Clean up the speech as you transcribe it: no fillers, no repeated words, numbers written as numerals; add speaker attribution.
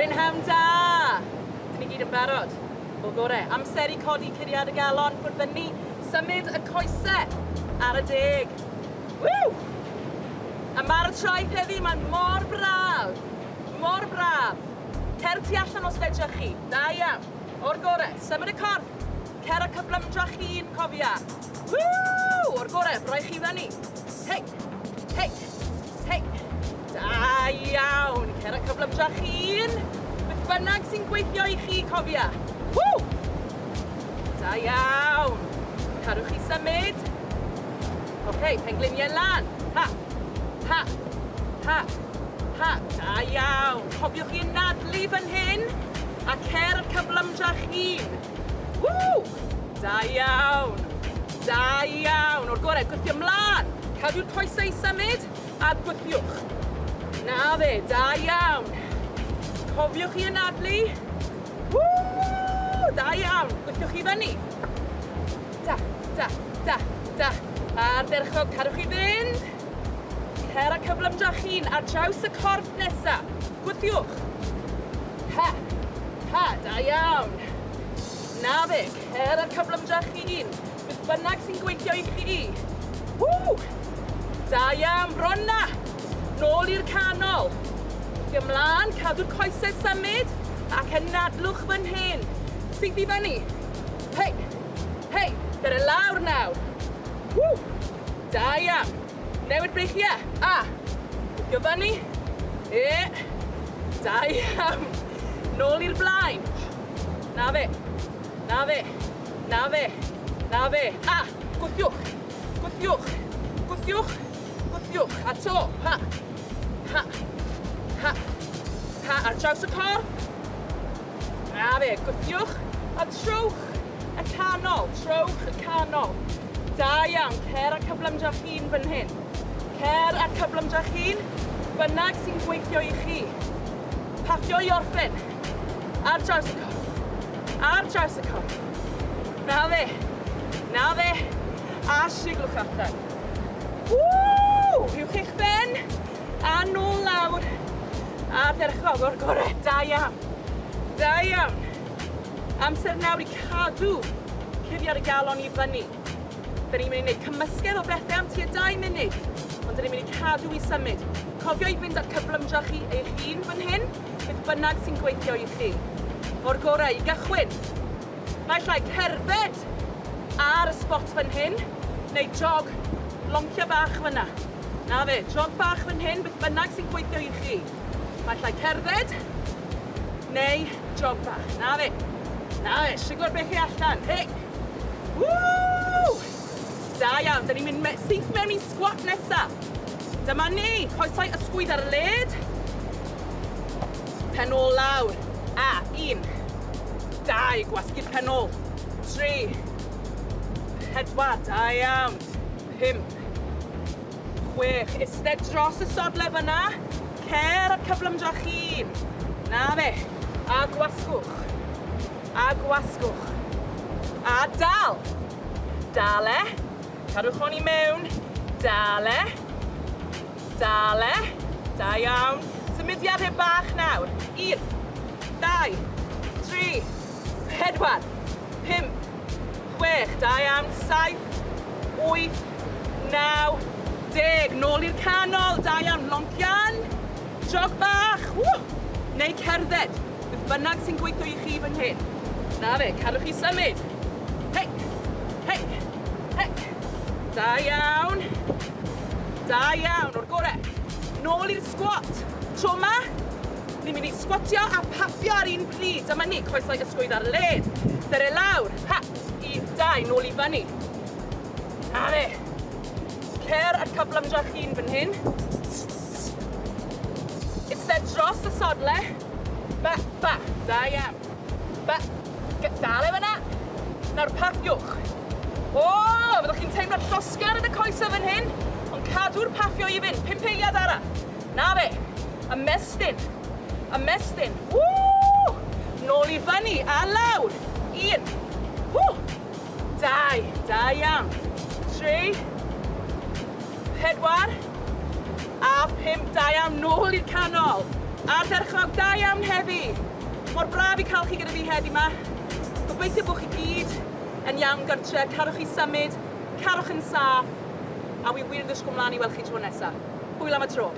Speaker 1: Brynham da! Dyn ni gyd yn barod. O gore, amser i codi curiad y galon, ffwrdd fyny, symud y coesau ar y deg. Ww! A mae'r traeth heddi, mae'n mor braf. Mor braf. Cer tu allan os fedrwch chi. Da iawn. O'r gore, symud y corff. Cer y cyflymdrach chi'n cofia. Ww! O'r gore, roi chi fyny. Hei! Hei! Hei! Da iawn. Cer y cyflymdrach chi'n. Beth bynnag sy'n gweithio i chi cofia. Ww! Da iawn. Cadwch chi symud. Oce, pengliniau lan. Ha! Ha! Ha! Ha! Da iawn. Cofiwch chi nadlu fan hyn. A cer y cyflymdrach chi'n. Ww! Da iawn. Da iawn. O'r gore, gwthio ymlaen. Cadw'r coesau i symud a gwthiwch. Na fe, da iawn. Cofiwch chi anadlu. Ww! Da iawn. Gwthiwch chi fyny. Da, da, da, da. A'r derchog, cadwch chi fynd. Cer a cyflymdrach chi'n ar draws y corff nesa. Gwthiwch. Ha, ha, da iawn. Na fe, cer a cyflymdrach chi'n. Beth bynnag sy'n gweithio i chi. Ww! Da iawn, bron na. Nôl i'r canol. Gwthiwch ymlaen, cadw'r coesau symud ac anadlwch fan hyn. Sydd i fyny. Hei, hei, gyda lawr nawr. Ww! Da iawn. Newid breichiau. A. Gwthio fyny. Da iawn. Nôl i'r blaen. Na fe. Na fe. Na fe. Na fe. A. Gwthiwch. Gwthiwch. Gwthiwch. Gwthiwch. A to. Ha. Ha. Ha. Ha. Ar draws y corff. Na fe. Gwthiwch. A trowch y canol. Trowch y canol. Da iawn. Cer a cyflymdrach chi'n fan hyn. Cer a cyflymdrach chi'n. Bynnag sy'n gweithio i chi. Paffio i orffen. Ar draws y corff. Ar draws y corff. Na fe. Na fe. A siglwch allan. Ww! Uwch eich ben. A nôl lawr. A derchog o'r gore. Da iawn. Da iawn. Amser nawr i cadw curiad y galon i fyny. Da ni'n mynd i wneud cymysgedd o bethau am tua 2 munud. Ond da ni'n mynd i cadw i symud. Cofio i fynd at cyflymdrach chi eich hun fan hyn. Beth bynnag sy'n gweithio i chi. O'r gorau i gychwyn. Naill ai cerdded ar y spot fan hyn. Neu jog loncio bach fyna. Na fe, jog bach fan hyn. Beth bynnag sy'n gweithio i chi. Naill ai cerdded. Neu jog bach. Na fe. Na fe, siglo'r beth chi allan. Hei! Ww! Da iawn, da ni'n mynd syth mewn i squat nesa. Dyma ni, coesau ysgwydd ar y led. Pen ôl lawr. A, 1, 2, gwasgu'r pen ôl. 3, 4, da iawn. 5, 6, istedd dros y sodle fyna. Cer ar cyflymdrach chi'n. Na fe, a gwasgwch. A gwasgwch. A dal. Dale. Cadwch hwn i mewn. Dale. Dale. Da iawn. Symudiadau bach nawr. 1, 2, 3, 4, 5, 6. Da iawn. 7, 8, 9, 10. Nôl i'r canol. Da iawn. Loncian. Jog bach. Neu cerdded. Beth bynnag sy'n gweithio i chi fan hyn. Na fe, cadwch chi symud. Hei! Hei! Hei! Da iawn. Da iawn, o'r gore. Nôl i'r squat. Tro yma, ni'n mynd i squatio a paffio ar un pryd. Dyma ni, coesau ysgwydd ar y led. Dyre lawr. Ha! 1, 2, nôl i fyny. Na fe. Cer ar cyflymdrach chi'n fan hyn. Istedd dros y sodle. Ba, ba. Da iawn. Ba. Dale fyna. Nawr paffiwch. O, fyddwch chi'n teimlo'r llosgar yn y coesau fan hyn, ond cadw'r paffio i fynd. 5 eiliad arall. Na fe. Ymestyn. Ymestyn. Ww! Nôl i fyny a lawr. 1. Ww! 2. Da iawn. 3. 4. A 5. Da iawn. Nôl i'r canol. Ardderchog da iawn heddi. Mor braf i cael chi gyda fi heddi ma. Gobeithio bod chi gyd yn iawn gartre, carwch chi symud, carwch yn saff, a wi wir yn ddysgu mlaen i weld chi tro nesaf. Hwyl am y tro.